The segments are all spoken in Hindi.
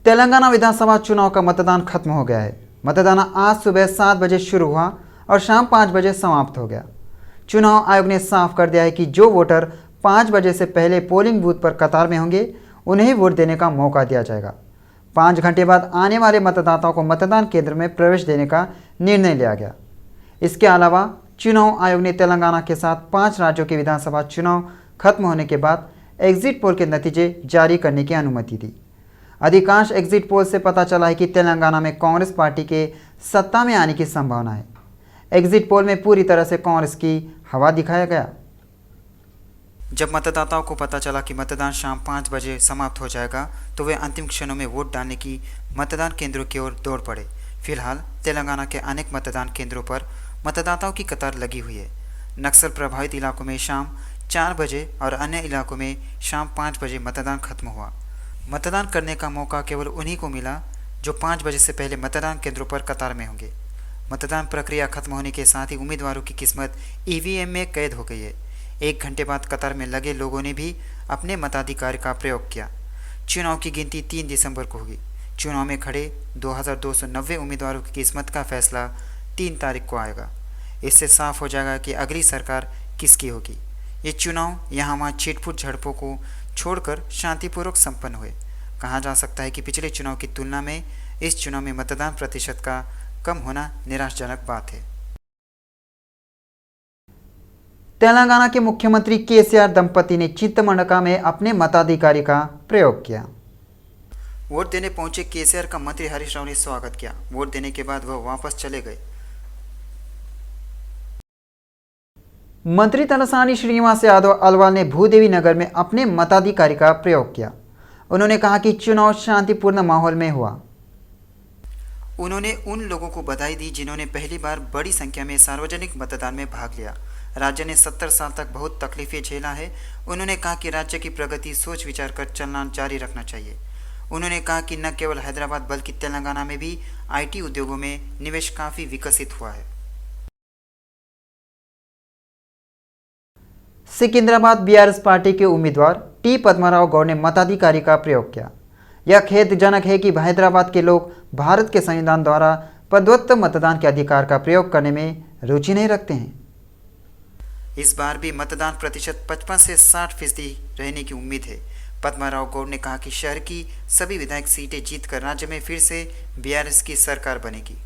तेलंगाना विधानसभा चुनाव का मतदान खत्म हो गया है। मतदान आज सुबह 7 बजे शुरू हुआ और शाम 5 बजे समाप्त हो गया। चुनाव आयोग ने साफ कर दिया है कि जो वोटर 5 बजे से पहले पोलिंग बूथ पर कतार में होंगे उन्हें वोट देने का मौका दिया जाएगा। 5 घंटे बाद आने वाले मतदाताओं को मतदान केंद्र में प्रवेश देने का निर्णय लिया गया। इसके अलावा चुनाव आयोग ने तेलंगाना के साथ 5 राज्यों के विधानसभा चुनाव खत्म होने के बाद एग्जिट पोल के नतीजे जारी करने की अनुमति दी। अधिकांश एग्जिट पोल से पता चला है कि तेलंगाना में कांग्रेस पार्टी के सत्ता में आने की संभावना है। एग्जिट पोल में पूरी तरह से कांग्रेस की हवा दिखाया गया। जब मतदाताओं को पता चला कि मतदान शाम 5 बजे समाप्त हो जाएगा तो वे अंतिम क्षणों में वोट डालने की मतदान केंद्रों की ओर दौड़ पड़े। फिलहाल तेलंगाना के अनेक मतदान केंद्रों पर मतदाताओं की कतार लगी हुई है। नक्सल प्रभावित इलाकों में शाम 4 बजे और अन्य इलाकों में शाम 5 बजे मतदान खत्म हुआ। मतदान करने का मौका केवल उन्हीं को मिला जो 5 बजे से पहले मतदान केंद्रों पर कतार में होंगे। मतदान प्रक्रिया खत्म होने के साथ ही उम्मीदवारों की किस्मत ईवीएम में कैद हो गई है। 1 घंटे बाद कतार में लगे लोगों ने भी अपने मताधिकार का प्रयोग किया। चुनाव की गिनती 3 दिसंबर को होगी। चुनाव में खड़े 2290 उम्मीदवारों की किस्मत का फैसला 3 तारीख को आएगा। इससे साफ हो जाएगा कि अगली सरकार किसकी होगी। ये चुनाव यहाँ वहाँ छिटपुट झड़पों को छोड़कर शांतिपूर्वक संपन्न हुए। कहा जा सकता है कि पिछले चुनाव की तुलना में इस चुनाव में मतदान प्रतिशत का कम होना निराशाजनक बात है। तेलंगाना के मुख्यमंत्री केसीआर दंपति ने चिंतमंडका में अपने मताधिकारी का प्रयोग किया। वोट देने पहुंचे केसीआर का मंत्री हरीश राव ने स्वागत किया। वोट देने के बाद वह वापस चले गए। मंत्री तलसानी श्रीनिवास यादव अलवाल ने भूदेवी नगर में अपने मताधिकारी का प्रयोग किया। उन्होंने कहा कि चुनाव शांतिपूर्ण माहौल में हुआ। उन्होंने उन लोगों को बधाई दी जिन्होंने पहली बार बड़ी संख्या में सार्वजनिक मतदान में भाग लिया। राज्य ने 70 साल तक बहुत तकलीफें झेला है। उन्होंने कहा कि राज्य की प्रगति सोच विचार कर चलना जारी रखना चाहिए। उन्होंने कहा कि न केवल हैदराबाद बल्कि तेलंगाना में भी आईटी उद्योगों में निवेश काफ़ी विकसित हुआ है। सिकंदराबाद बीआरएस पार्टी के उम्मीदवार टी पद्माराव गौड़ ने मताधिकारी का प्रयोग किया। यह खेदजनक है कि हैदराबाद के लोग भारत के संविधान द्वारा प्रदत्त मतदान के अधिकार का प्रयोग करने में रुचि नहीं रखते हैं। इस बार भी मतदान प्रतिशत 55 से 60% रहने की उम्मीद है। पद्माराव गौड़ ने कहा कि शहर की सभी विधायक सीटें जीतकर राज्य में फिर से बीआरएस की सरकार बनेगी।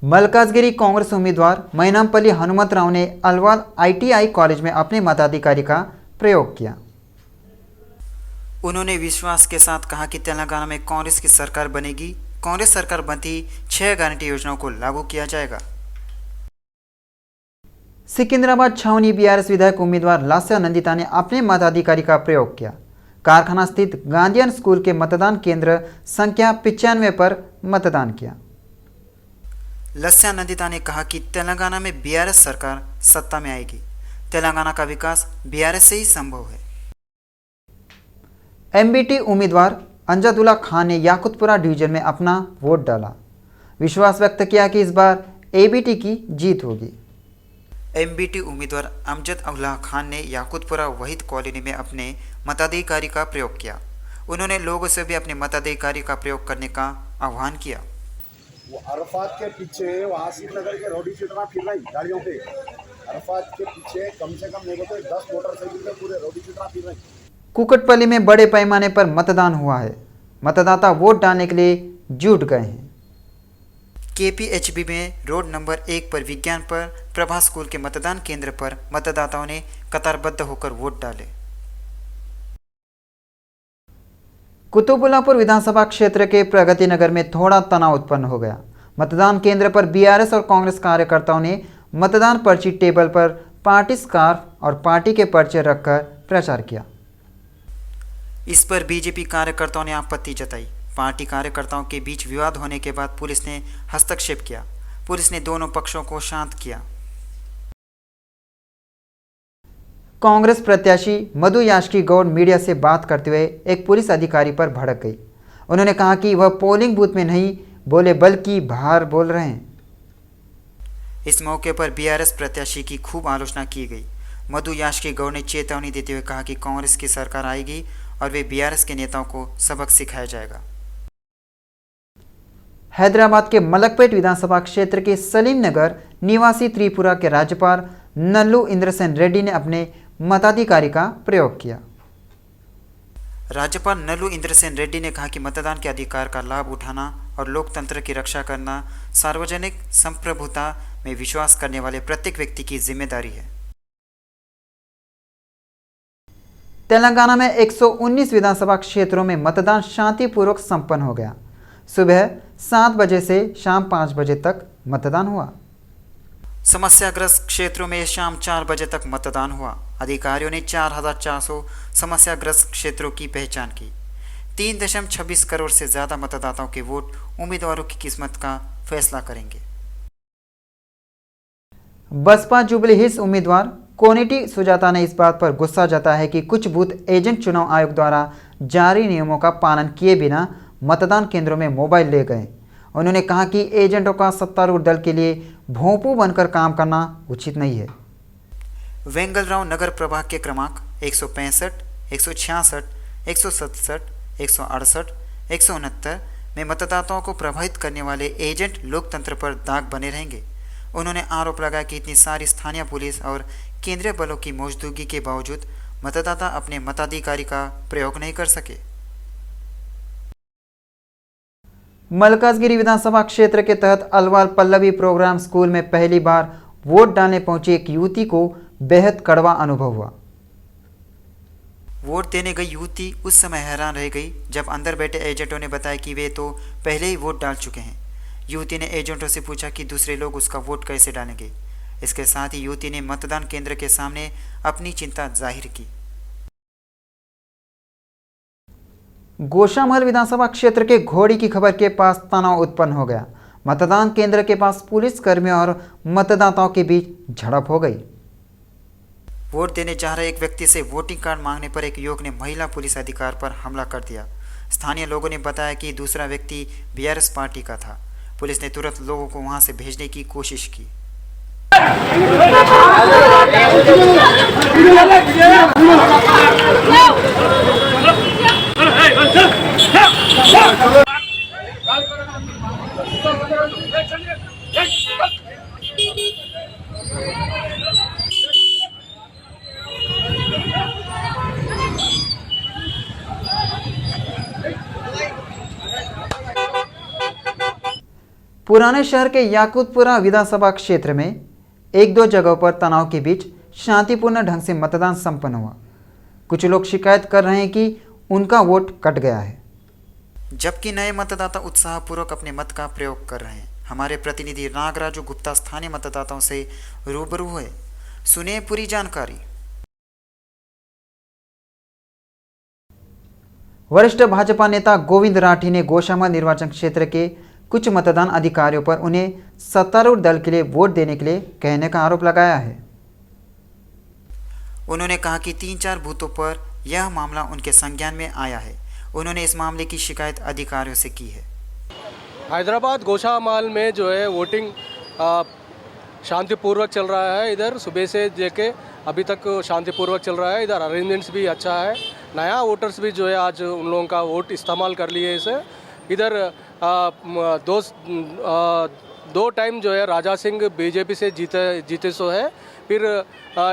मलकाजगिरी कांग्रेस उम्मीदवार मैनामपल्ली हनुमंतराव ने अलवाल आईटीआई कॉलेज में अपने मताधिकारी का प्रयोग किया। उन्होंने विश्वास के साथ कहा कि तेलंगाना में कांग्रेस की सरकार बनेगी। कांग्रेस सरकार बनती 6 गारंटी योजनाओं को लागू किया जाएगा। सिकंदराबाद छावनी बीआरएस विधायक उम्मीदवार लास्या नंदिता ने अपने मताधिकारी का प्रयोग किया। कारखाना स्थित गांधीयन स्कूल के मतदान केंद्र संख्या 95 पर मतदान किया। लस्या नंदिता ने कहा कि तेलंगाना में बीआरएस सरकार सत्ता में आएगी। तेलंगाना का विकास बीआरएस से ही संभव है। एमबीटी उम्मीदवार अंजदुल्ला खान ने याकुतपुरा डिवीजन में अपना वोट डाला। विश्वास व्यक्त किया कि इस बार एबीटी की जीत होगी। एमबीटी उम्मीदवार अमजद उल्लाह खान ने याकुतपुरा वहीद कॉलोनी में अपने मताधिकारी का प्रयोग किया। उन्होंने लोगों से भी अपने मताधिकारी का प्रयोग करने का आह्वान किया। वो अरफात के पीछे वहाँ श्रीनगर के रोडी चुटना फिर रही गाड़ियों पे। अरफात के पीछे कम से कम मेरे को 10 मोटरसाइकिल पे पूरे रोडी चुटना फिर रही। कुकटपल्ली में बड़े पैमाने पर मतदान हुआ है। मतदाता वोट डालने के लिए जुट गए हैं। केपीएचबी में रोड नंबर 1 पर विज्ञान पर प्रभा स्कूल के मतदान केंद्र पर मतदाताओं ने कतारबद्ध होकर वोट डाले। कुतुबुल्लापुर विधानसभा क्षेत्र के प्रगति नगर में थोड़ा तनाव उत्पन्न हो गया। मतदान केंद्र पर बीआरएस और कांग्रेस कार्यकर्ताओं ने मतदान पर्ची टेबल पर पार्टी स्कार्फ और पार्टी के पर्चे रखकर प्रचार किया। इस पर बीजेपी कार्यकर्ताओं ने आपत्ति जताई। पार्टी कार्यकर्ताओं के बीच विवाद होने के बाद पुलिस ने हस्तक्षेप किया। पुलिस ने दोनों पक्षों को शांत किया। कांग्रेस प्रत्याशी मधु याष्की गौड़ मीडिया से बात करते हुए एक पुलिस अधिकारी पर भड़क गई। उन्होंने कहा कि वह पोलिंग बूथ में नहीं बोले बल्कि बाहर बोल रहे हैं। इस मौके पर बीआरएस प्रत्याशी की खूब आलोचना की गई। मधु याष्की गौड़ ने चेतावनी देते हुए कहा कि कांग्रेस की सरकार आएगी और वे बीआरएस के नेताओं को सबक सिखाया जाएगा। हैदराबाद के मलकपेट विधानसभा क्षेत्र के सलीम नगर निवासी त्रिपुरा के राज्यपाल नल्लू इंद्रसेन रेड्डी ने अपने मताधिकार का प्रयोग किया। राज्यपाल नल्लू इंद्रसेन रेड्डी ने कहा कि मतदान के अधिकार का लाभ उठाना और लोकतंत्र की रक्षा करना सार्वजनिक संप्रभुता में विश्वास करने वाले प्रत्येक व्यक्ति की जिम्मेदारी है। तेलंगाना में 119 विधानसभा क्षेत्रों में मतदान शांतिपूर्वक संपन्न हो गया। सुबह 7 बजे से शाम 5 बजे तक मतदान हुआ। समस्याग्रस्त क्षेत्रों में शाम 4 बजे तक मतदान हुआ। अधिकारियों ने 4,400 समस्याग्रस्त क्षेत्रों की पहचान की। 3.26 करोड़ से ज़्यादा मतदाताओं के वोट उम्मीदवारों की किस्मत का फैसला करेंगे। बसपा जुबली हिल्स उम्मीदवार कोनिटी सुजाता ने इस बात पर गुस्सा जताया है कि कुछ बूथ एजेंट चुनाव आयोग द्वारा जारी नियमों का पालन किए बिना मतदान केंद्रों में मोबाइल ले गए। उन्होंने कहा कि एजेंटों का सत्तारूढ़ दल के लिए भोंपू बनकर काम करना उचित नहीं है। वेंगलराव नगर प्रभाग के क्रमांक 165, 166, 167, 168, 169 में मतदाताओं को प्रभावित करने वाले एजेंट लोकतंत्र पर दाग बने रहेंगे। उन्होंने आरोप लगाया कि इतनी सारी स्थानीय पुलिस और केंद्रीय बलों की मौजूदगी के बावजूद मतदाता अपने मताधिकार का प्रयोग नहीं कर सके। मलकाजगिरी विधानसभा क्षेत्र के तहत अलवाल पल्लवी प्रोग्राम स्कूल में पहली बार वोट डालने पहुंची एक युवती को बेहद कड़वा अनुभव हुआ। वोट देने गई युवती उस समय हैरान रह गई जब अंदर बैठे एजेंटों ने बताया कि वे तो पहले ही वोट डाल चुके हैं। युवती ने एजेंटों से पूछा कि दूसरे लोग उसका वोट कैसे डालेंगे। इसके साथ ही युवती ने मतदान केंद्र के सामने अपनी चिंता जाहिर की। गोशामहल विधानसभा क्षेत्र के घोड़ी की खबर के पास तनाव उत्पन्न हो गया। मतदान केंद्र के पास पुलिस कर्मियों और मतदाताओं के बीच झड़प हो गई। वोट देने जा रहे एक व्यक्ति से वोटिंग कार्ड मांगने पर एक युवक ने महिला पुलिस अधिकारी पर हमला कर दिया। स्थानीय लोगों ने बताया कि दूसरा व्यक्ति बीआरएस पार्टी का था। पुलिस ने तुरंत लोगों को वहां से भेजने की कोशिश की। पुराने शहर के याकूतपुरा विधानसभा क्षेत्र में एक दो जगहों पर तनाव के बीच शांतिपूर्ण ढंग से मतदान संपन्न हुआ। कुछ लोग शिकायत कर रहे हैं कि उनका वोट कट गया है, जबकि नए मतदाता उत्साहपूर्वक अपने मत का प्रयोग कर रहे हैं। हमारे प्रतिनिधि नागराजू गुप्ता स्थानीय मतदाताओं से रूबरू हुए। सुनिए पूरी जानकारी। वरिष्ठ भाजपा नेता गोविंद राठी ने गोशामहल निर्वाचन क्षेत्र के कुछ मतदान अधिकारियों पर उन्हें सत्तारूढ़ दल के लिए वोट देने के लिए कहने का आरोप लगाया है। उन्होंने कहा कि 3-4 बूथों पर यह मामला उनके संज्ञान में आया है। उन्होंने इस मामले की शिकायत अधिकारियों से की है। हैदराबाद गोशामहल में जो है वोटिंग शांतिपूर्वक चल रहा है। इधर सुबह से लेके अभी तक शांतिपूर्वक चल रहा है। इधर अरेंजमेंट्स भी अच्छा है। नया वोटर्स भी जो है आज उन लोगों का वोट इस्तेमाल कर लिए इसे। इधर दो टाइम जो है राजा सिंह बीजेपी से जीते सो है। फिर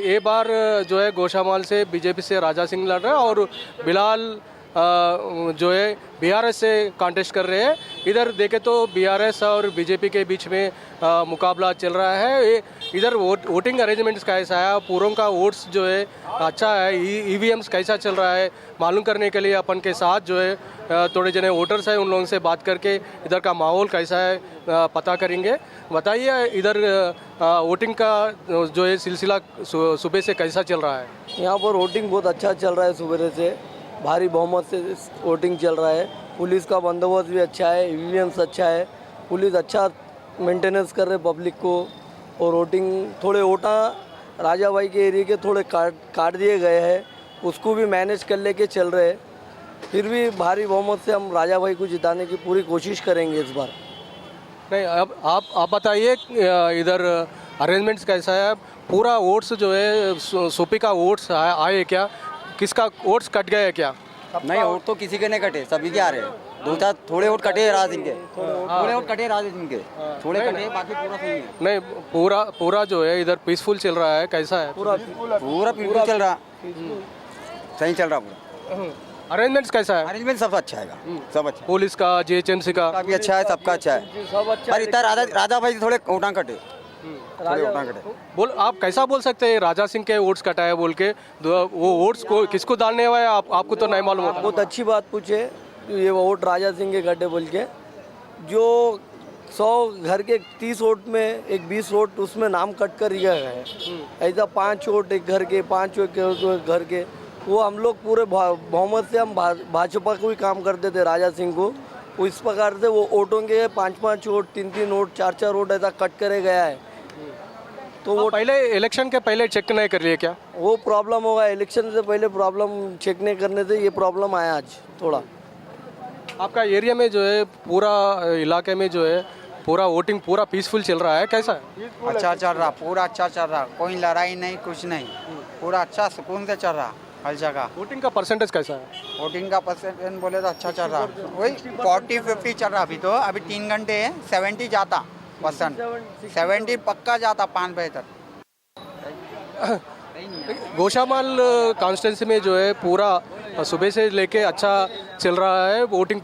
ये बार जो है गोशामहल से बीजेपी से राजा सिंह लड़ रहे हैं और बिलाल जो है बीआरएस से कॉन्टेस्ट कर रहे हैं। इधर देखे तो बीआरएस और बीजेपी के बीच में मुकाबला चल रहा है। इधर वोटिंग अरेंजमेंट्स कैसा है, पूरों का वोट्स जो है अच्छा है, ईवीएम्स कैसा चल रहा है मालूम करने के लिए अपन के साथ जो है थोड़े जने वोटर्स हैं, उन लोगों से बात करके इधर का माहौल कैसा है पता करेंगे। बताइए इधर वोटिंग का जो है सिलसिला सुबह से कैसा चल रहा है? यहाँ पर वोटिंग बहुत अच्छा चल रहा है। सुबह से भारी बहुमत से वोटिंग चल रहा है। पुलिस का बंदोबस्त भी अच्छा है, ईवीएम्स अच्छा है, पुलिस अच्छा मेंटेनेंस कर रहे पब्लिक को। और वोटिंग थोड़े वोटा राजा भाई के एरिया के थोड़े काट दिए गए हैं, उसको भी मैनेज कर लेके चल रहे हैं। फिर भी भारी बहुमत से हम राजा भाई को जिताने की पूरी कोशिश करेंगे इस बार। नहीं, अब आप बताइए इधर अरेंजमेंट्स कैसा है? पूरा वोट्स जो है सोपी का वोट्स आए क्या? किसका वोट्स कट गए क्या? नहीं वोट तो किसी के नहीं कटे, सभी के आ रहे हैं। दो चार थोड़े वोट कटे राज सिंह के, थोड़े वोट कटे राज सिंह के, थोड़े कटे, बाकी पूरा सही है। नहीं पूरा जो है इधर पीसफुल चल रहा है, कैसा है? पूरा पीसफुल चल रहा, सही चल रहा पूरा। अरेंजमेंट्स कैसा है? अरेंजमेंट सब अच्छा है, सब अच्छा, पुलिस का, जीएचएमसी का भी अच्छा है, सबका अच्छा है। सब अच्छा पर इतना राजा भाई थोड़े वोटां कटे, थोड़े वोटां कटे। बोल आप कैसा बोल सकते हैं राजा सिंह के वोट्स कटाए बोल के? वो वोट्स को किसको डालने हुआ है आपको तो नहीं मालूम होता। बहुत अच्छी बात पूछे, ये वोट राजा सिंह के कटे बोल के। जो 100 घर के 30 वोट में एक 20 वोट उसमें नाम कट कर गया है। ऐसा 5 वोट एक घर के, 5 वोट एक घर के, वो हम लोग पूरे बहुमत से हम भाजपा को ही काम करते थे राजा सिंह को। इस प्रकार से वो वोटों के 5-5 वोट, 3-3 वोट, 4-4 वोट ऐसा कट करे गया है। तो वो पहले इलेक्शन के पहले चेक नहीं कर लिए क्या? वो प्रॉब्लम होगा, इलेक्शन से पहले प्रॉब्लम चेक नहीं करने से ये प्रॉब्लम आया आज थोड़ा। आपका एरिया में जो है पूरा इलाके में जो है पूरा वोटिंग पूरा पीसफुल चल रहा है, कैसा है? अच्छा चल रहा, पूरा अच्छा चल रहा, कोई लड़ाई नहीं, कुछ नहीं, पूरा अच्छा सुकून से चल रहा हर जगह। वोटिंग का परसेंटेज कैसा है? वोटिंग का परसेंटेज बोले तो अच्छा चल रहा, वही 40-50 चल रहा। अभी तो अभी 3 घंटे है, 70 जाता परसेंट, 70 पक्का जाता 5 बजे तक। गोशामाल कॉन्स्टिट्यूंसी में जो है पूरा सुबह से लेके अच्छा चल रहा है, वोटिंग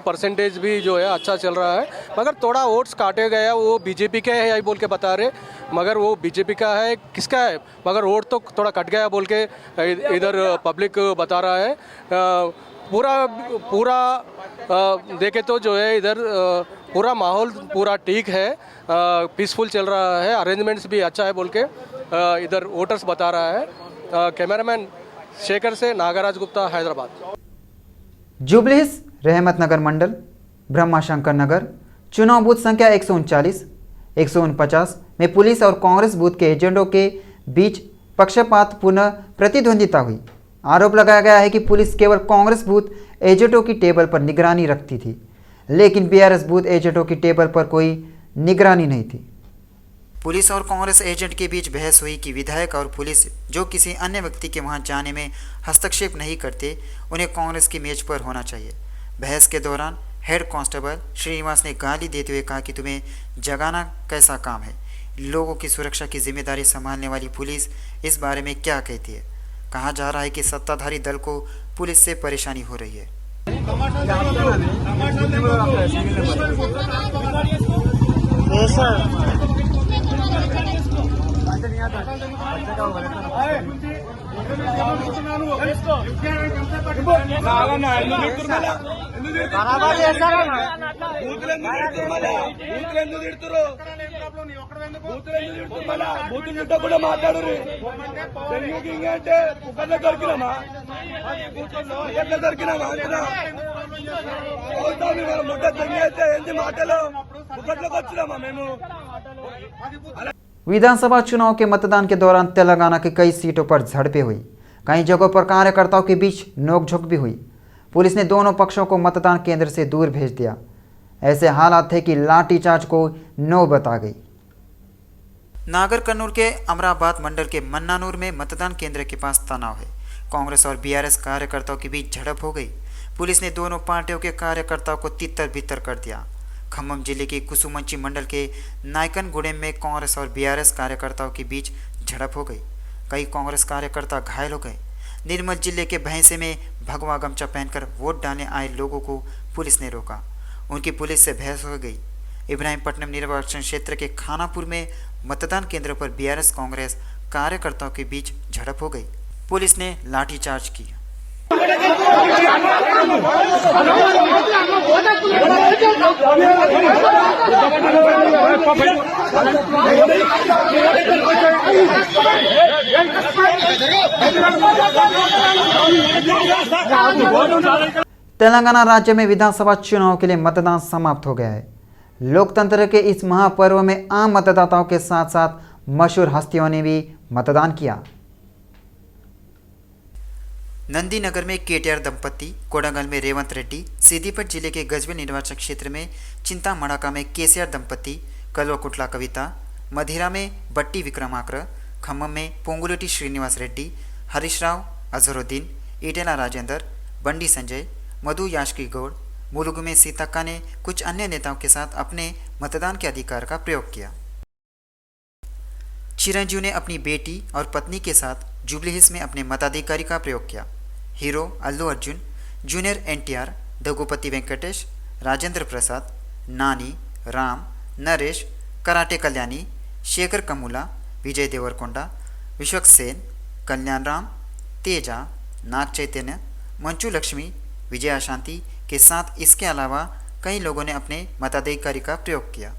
परसेंटेज भी जो है अच्छा चल रहा है। मगर थोड़ा वोट्स काटे गया, वो बीजेपी के है यही बोल के बता रहे, मगर वो बीजेपी का है किसका है, मगर वोट तो थोड़ा कट गया बोल के इधर पब्लिक बता रहा है। पूरा देखे तो जो है इधर पूरा माहौल पूरा ठीक है, पीसफुल चल रहा है, अरेंजमेंट्स भी अच्छा है बोल के इधर वोटर्स बता रहा है। कैमरामैन शेखर से नागराज गुप्ता, हैदराबाद। जुबलीहिल्स रहमत नगर मंडल, ब्रह्माशंकर नगर, चुनाव बूथ संख्या 139, 149 में पुलिस और कांग्रेस बूथ के एजेंटों के बीच पक्षपातपूर्ण प्रतिद्वंदिता हुई। आरोप लगाया गया है कि पुलिस केवल कांग्रेस बूथ एजेंटों की टेबल पर निगरानी रखती थी, लेकिन बीआरएस बूथ एजेंटों की टेबल पर कोई निगरानी नहीं थी। पुलिस और कांग्रेस एजेंट के बीच बहस हुई कि विधायक और पुलिस जो किसी अन्य व्यक्ति के वहां जाने में हस्तक्षेप नहीं करते, उन्हें कांग्रेस की मेज पर होना चाहिए। बहस के दौरान हेड कांस्टेबल श्रीनिवास ने गाली देते हुए कहा कि तुम्हें जगाना कैसा काम है, लोगों की सुरक्षा की जिम्मेदारी संभालने वाली पुलिस इस बारे में क्या कहती है। कहा जा रहा है कि सत्ताधारी दल को पुलिस से परेशानी हो रही है। विधानसभा चुनाव के मतदान के दौरान तेलंगाना की कई सीटों पर झड़पें हुई। कई जगहों पर कार्यकर्ताओं के बीच नोकझोंक भी हुई। पुलिस ने दोनों पक्षों को मतदान केंद्र से दूर भेज दिया। ऐसे हालात थे कि लाठीचार्ज को नौबत आ गई। नागर कन्नूर के अमराबाद मंडल के मन्नानूर में मतदान केंद्र के पास तनाव है। कांग्रेस और बीआरएस कार्यकर्ताओं के बीच झड़प हो गई। पुलिस ने दोनों पार्टियों के कार्यकर्ताओं को तितर बितर कर दिया। खम्मम जिले के कुसुमंची मंडल के नायकनगुडेम में कांग्रेस और बीआरएस कार्यकर्ताओं के बीच झड़प हो गई। कई कांग्रेस कार्यकर्ता घायल हो गए। निर्मल जिले के भैंसे में भगवा गमछा पहनकर वोट डालने आए लोगों को पुलिस ने रोका। उनकी पुलिस से बहस हो गई। इब्राहिमपट्टनम निर्वाचन क्षेत्र के खानापुर में मतदान केंद्र पर बीआरएस कांग्रेस कार्यकर्ताओं के बीच झड़प हो गई। पुलिस ने लाठीचार्ज किया। तेलंगाना राज्य में विधानसभा चुनाव के लिए मतदान समाप्त हो गया है। लोकतंत्र के इस महापर्व में आम मतदाताओं के साथ साथ मशहूर हस्तियों ने भी मतदान किया। नंदीनगर में केटीआर दंपति, कोडांगल में रेवंत रेड्डी, सीदीपत जिले के गजवेल निर्वाचन क्षेत्र में चिंतामणाका में केसीआर दंपति, कल्वकुट्ला कविता, मधिरा में बट्टी विक्रमाक्र, खम्मम में पोंगुलेटी श्रीनिवास रेड्डी, हरीश राव, अजहरुद्दीन, ईटेला राजेंद्र, बंडी संजय, मधु याशकी गौड़, मुलुगु में सीतक्का ने कुछ अन्य नेताओं के साथ अपने मतदान के अधिकार का प्रयोग किया। चिरंजीव ने अपनी बेटी और पत्नी के साथ जुबली हिल्स में अपने मताधिकारी का प्रयोग किया। हीरो अल्लू अर्जुन, जूनियर एनटीआर, दघुपति वेंकटेश, राजेंद्र प्रसाद, नानी, राम, नरेश, कराटे कल्याणी, शेखर कमुला, विजय देवरकोंडा, विश्वक सेन, कल्याण राम, तेजा, नाग चैतन्य, मंचू लक्ष्मी, विजया शांति के साथ इसके अलावा कई लोगों ने अपने मताधिकारी का प्रयोग किया।